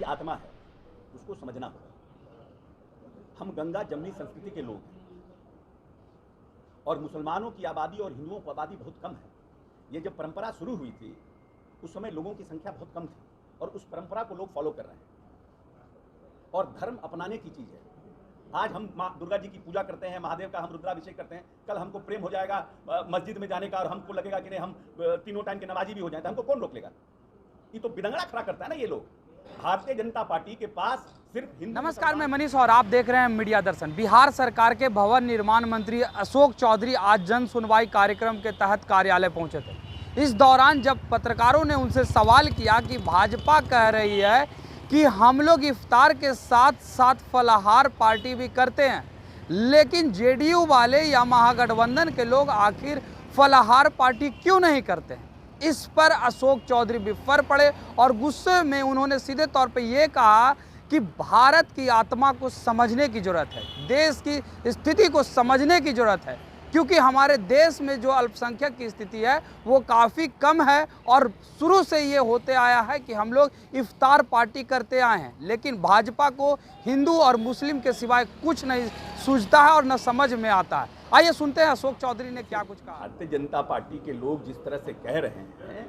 आत्मा है उसको समझना होगा। हम गंगा जमनी संस्कृति के लोग हैं और मुसलमानों की आबादी और हिंदुओं की आबादी बहुत कम है। ये जब परंपरा शुरू हुई थी उस समय लोगों की संख्या बहुत कम थी और उस परंपरा को लोग फॉलो कर रहे हैं और धर्म अपनाने की चीज़ है। आज हम माँ दुर्गा जी की पूजा करते हैं, महादेव का हम रुद्राभिषेक करते हैं, कल हमको प्रेम हो जाएगा मस्जिद में जाने का और हमको लगेगा कि नहीं हम तीनों टाइम के नमाजी भी हो जाए तो हमको कौन रोक लेगा? ये तो बिदंगड़ा खड़ा करता है ना ये लोग। भारतीय जनता पार्टी के पास सिर्फ हिंदू। नमस्कार, मैं मनीष और आप देख रहे हैं मीडिया दर्शन। बिहार सरकार के भवन निर्माण मंत्री अशोक चौधरी आज जन सुनवाई कार्यक्रम के तहत कार्यालय पहुंचे थे। इस दौरान जब पत्रकारों ने उनसे सवाल किया कि भाजपा कह रही है कि हम लोग इफ्तार के साथ साथ फलाहार पार्टी भी करते हैं, लेकिन जेडीयू वाले या महागठबंधन के लोग आखिर फलाहार पार्टी क्यों नहीं करते हैं। इस पर अशोक चौधरी बिफर पड़े और गुस्से में उन्होंने सीधे तौर पे ये कहा कि भारत की आत्मा को समझने की ज़रूरत है, देश की स्थिति को समझने की ज़रूरत है, क्योंकि हमारे देश में जो अल्पसंख्यक की स्थिति है वो काफ़ी कम है और शुरू से ये होते आया है कि हम लोग इफ्तार पार्टी करते आए हैं, लेकिन भाजपा को हिंदू और मुस्लिम के सिवाय कुछ नहीं सूझता है और न समझ में आता है। आइए सुनते हैं अशोक चौधरी ने क्या कुछ कहा। भारतीय जनता पार्टी के लोग जिस तरह से कह रहे हैं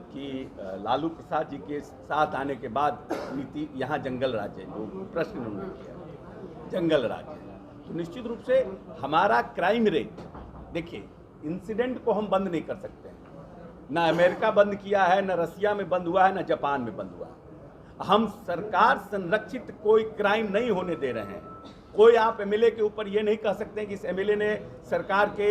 कि लालू प्रसाद जी के साथ आने के बाद नीति यहाँ जंगल राज है, जो प्रश्न उन्होंने किया जंगल राज है, तो निश्चित रूप से हमारा क्राइम रेट, देखिए इंसिडेंट को हम बंद नहीं कर सकते हैं। ना अमेरिका बंद किया है, ना रसिया में बंद हुआ है, ना जापान में बंद हुआ है। हम सरकार संरक्षित कोई क्राइम नहीं होने दे रहे हैं। कोई आप एमएलए के ऊपर ये नहीं कह सकते कि इस एमएलए ने सरकार के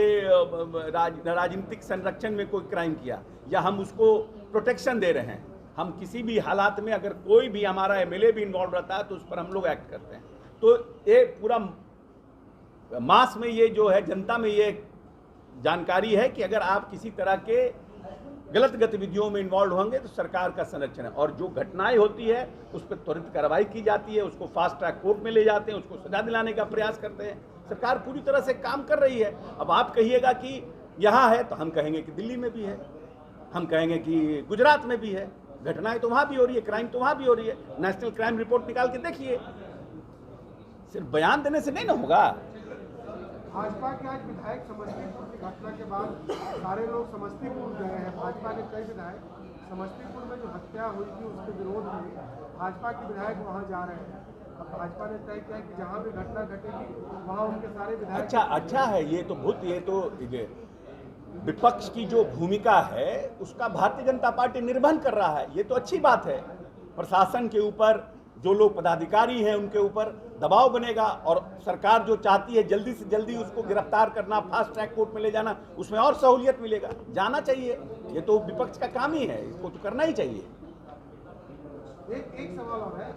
राजनीतिक संरक्षण में कोई क्राइम किया या हम उसको प्रोटेक्शन दे रहे हैं। हम किसी भी हालात में अगर कोई भी हमारा एमएलए भी इन्वॉल्व रहता है तो उस पर हम लोग एक्ट करते हैं। तो ये पूरा मास में ये जो है जनता में ये जानकारी है कि अगर आप किसी तरह के गलत गतिविधियों में इन्वॉल्व होंगे तो सरकार का संरक्षण है और जो घटनाएं होती है उस पर त्वरित कार्रवाई की जाती है, उसको फास्ट ट्रैक कोर्ट में ले जाते हैं, उसको सजा दिलाने का प्रयास करते हैं। सरकार पूरी तरह से काम कर रही है। अब आप कहिएगा कि यहाँ है तो हम कहेंगे कि दिल्ली में भी है, हम कहेंगे कि गुजरात में भी है। घटनाएं तो वहाँ भी हो रही है, क्राइम तो वहाँ भी हो रही है। नेशनल क्राइम रिपोर्ट निकाल के देखिए। सिर्फ बयान देने से नहीं ना होगा। भाजपा के आज विधायक समस्तीपुर की घटना के बाद सारे लोग समस्तीपुर गए हैं। भाजपा के कई विधायक समस्तीपुर में जो हत्या हुई थी उसके विरोध में भाजपा के विधायक वहां जा रहे हैं। अब भाजपा ने तय किया कि जहां भी घटना घटेगी वहां उनके सारे विधायक। अच्छा है। ये तो विपक्ष की जो भूमिका है उसका भारतीय जनता पार्टी निर्वहन कर रहा है। ये तो अच्छी बात है। प्रशासन के ऊपर जो लोग पदाधिकारी हैं उनके ऊपर दबाव बनेगा और सरकार जो चाहती है जल्दी से जल्दी उसको गिरफ्तार करना, फास्ट ट्रैक कोर्ट में ले जाना, उसमें और सहूलियत मिलेगा। जाना चाहिए, ये तो विपक्ष का काम ही है, इसको तो करना ही चाहिए। एक सवाल और है,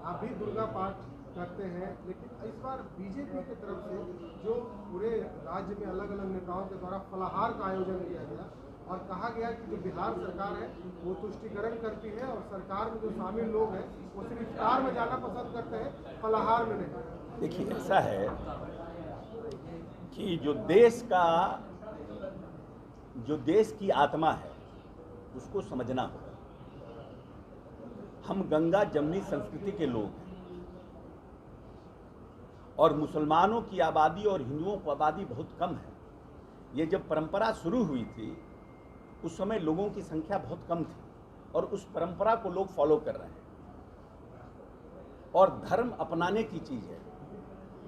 आप भी दुर्गा पाठ करते हैं, लेकिन इस बार बीजेपी की तरफ से जो पूरे राज्य में अलग अलग नेताओं के द्वारा फलाहार का आयोजन किया गया और कहा गया कि जो बिहार सरकार है वो तुष्टिकरण करती है और सरकार में जो शामिल लोग हैं वो सिर्फ इफ्तार में जाना पसंद करते हैं, फलाहार में नहीं। देखिए ऐसा है कि जो देश की आत्मा है उसको समझना होगा। हम गंगा जमनी संस्कृति के लोग हैं और मुसलमानों की आबादी और हिंदुओं की आबादी बहुत कम है। ये जब परंपरा शुरू हुई थी उस समय लोगों की संख्या बहुत कम थी और उस परंपरा को लोग फॉलो कर रहे हैं और धर्म अपनाने की चीज़ है।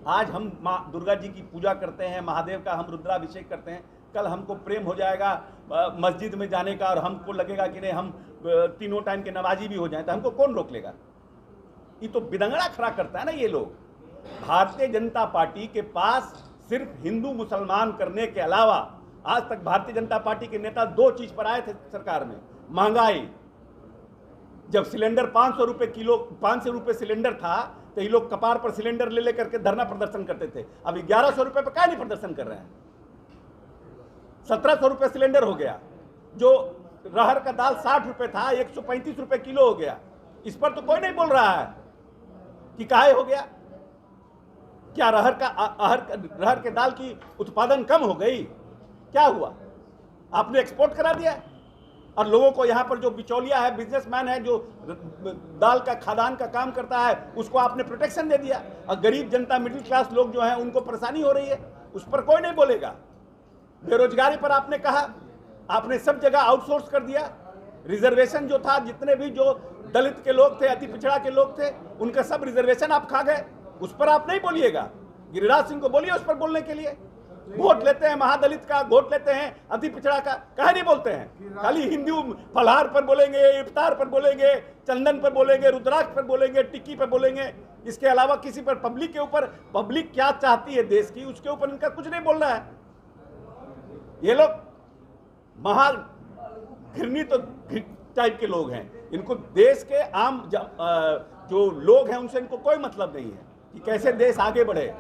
आज हम माँ दुर्गा जी की पूजा करते हैं, महादेव का हम रुद्राभिषेक करते हैं, कल हमको प्रेम हो जाएगा मस्जिद में जाने का और हमको लगेगा कि नहीं हम तीनों टाइम के नमाजी भी हो जाए तो हमको कौन रोक लेगा? ये तो बिदंगड़ा खड़ा करता है ना ये लोग। भारतीय जनता पार्टी के पास सिर्फ हिंदू मुसलमान करने के अलावा आज तक भारतीय जनता पार्टी के नेता दो चीज पर आए थे सरकार में। महंगाई, जब सिलेंडर 500 रुपए किलो, 500 रुपए सिलेंडर था तो ये लोग कपार पर सिलेंडर ले लेकर के धरना प्रदर्शन करते थे। अब 1100 रुपए पर क्या नहीं प्रदर्शन कर रहे हैं? 1700 रुपए सिलेंडर हो गया। जो रहर का दाल 60 रुपए था 135 रुपए किलो हो गया। इस पर तो कोई नहीं बोल रहा है कि काहे हो गया। क्या रहर के दाल की उत्पादन कम हो गई? क्या हुआ? आपने एक्सपोर्ट करा दिया। और लोगों को यहाँ पर जो बिचौलिया है, बिजनेसमैन है, जो दाल का खादान का काम करता है, उसको आपने प्रोटेक्शन दे दिया। और गरीब जनता, मिडिल क्लास लोग जो हैं, उनको परेशानी हो रही है, उस पर कोई नहीं बोलेगा। बेरोजगारी पर आपने कहा, आपने सब जगह आउटसोर्स कर दिया। रिजर्वेशन जो था, जितने भी जो दलित के लोग थे, अति पिछड़ा के लोग थे, उनका सब रिजर्वेशन आप खा गए। उस पर आप नहीं बोलिएगा। गिरिराज सिंह को बोलिए उस पर बोलने के लिए। वोट लेते हैं महादलित का, वोट लेते हैं अति पिछड़ा का, कहे नहीं बोलते हैं। खाली हिंदू फलहार पर बोलेंगे, इफ्तार पर बोलेंगे, चंदन पर बोलेंगे, रुद्राक्ष पर बोलेंगे, टिक्की पर बोलेंगे। इसके अलावा किसी पर, पब्लिक के ऊपर, पब्लिक क्या चाहती है देश की, उसके ऊपर इनका कुछ नहीं बोलना है। ये लोग महा घृणित टाइप के लोग हैं। इनको देश के आम जो लोग हैं उनसे इनको कोई मतलब नहीं है कि कैसे देश आगे बढ़े।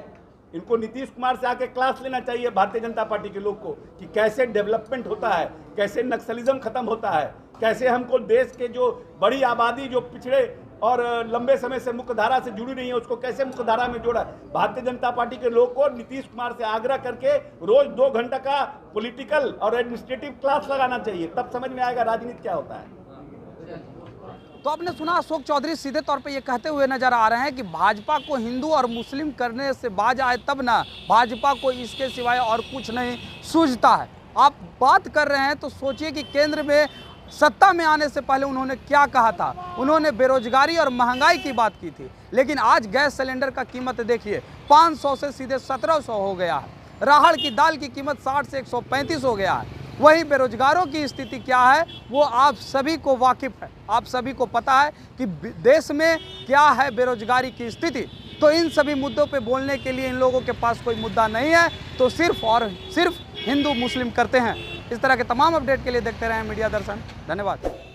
इनको नीतीश कुमार से आके क्लास लेना चाहिए भारतीय जनता पार्टी के लोग को कि कैसे डेवलपमेंट होता है, कैसे नक्सलिज्म खत्म होता है, कैसे हमको देश के जो बड़ी आबादी जो पिछड़े और लंबे समय से मुख्यधारा से जुड़ी नहीं है, उसको कैसे मुख्यधारा में जोड़ा। भारतीय जनता पार्टी के लोग को नीतीश कुमार से आग्रह करके रोज 2 घंटा का पॉलिटिकल और एडमिनिस्ट्रेटिव क्लास लगाना चाहिए, तब समझ में आएगा राजनीति क्या होता है। तो आपने सुना, अशोक चौधरी सीधे तौर पे ये कहते हुए नजर आ रहे हैं कि भाजपा को हिंदू और मुस्लिम करने से बाज आए तब ना, भाजपा को इसके सिवाय और कुछ नहीं सूझता है। आप बात कर रहे हैं तो सोचिए कि केंद्र में सत्ता में आने से पहले उन्होंने क्या कहा था। उन्होंने बेरोजगारी और महंगाई की बात की थी, लेकिन आज गैस सिलेंडर का कीमत देखिए 500 से सीधे 1700 हो गया है। राहड़ की दाल की कीमत 60 से 135 हो गया है। वहीं बेरोजगारों की स्थिति क्या है वो आप सभी को वाकिफ है, आप सभी को पता है कि देश में क्या है बेरोजगारी की स्थिति। तो इन सभी मुद्दों पे बोलने के लिए इन लोगों के पास कोई मुद्दा नहीं है, तो सिर्फ और सिर्फ हिंदू मुस्लिम करते हैं। इस तरह के तमाम अपडेट के लिए देखते रहें मीडिया दर्शन। धन्यवाद।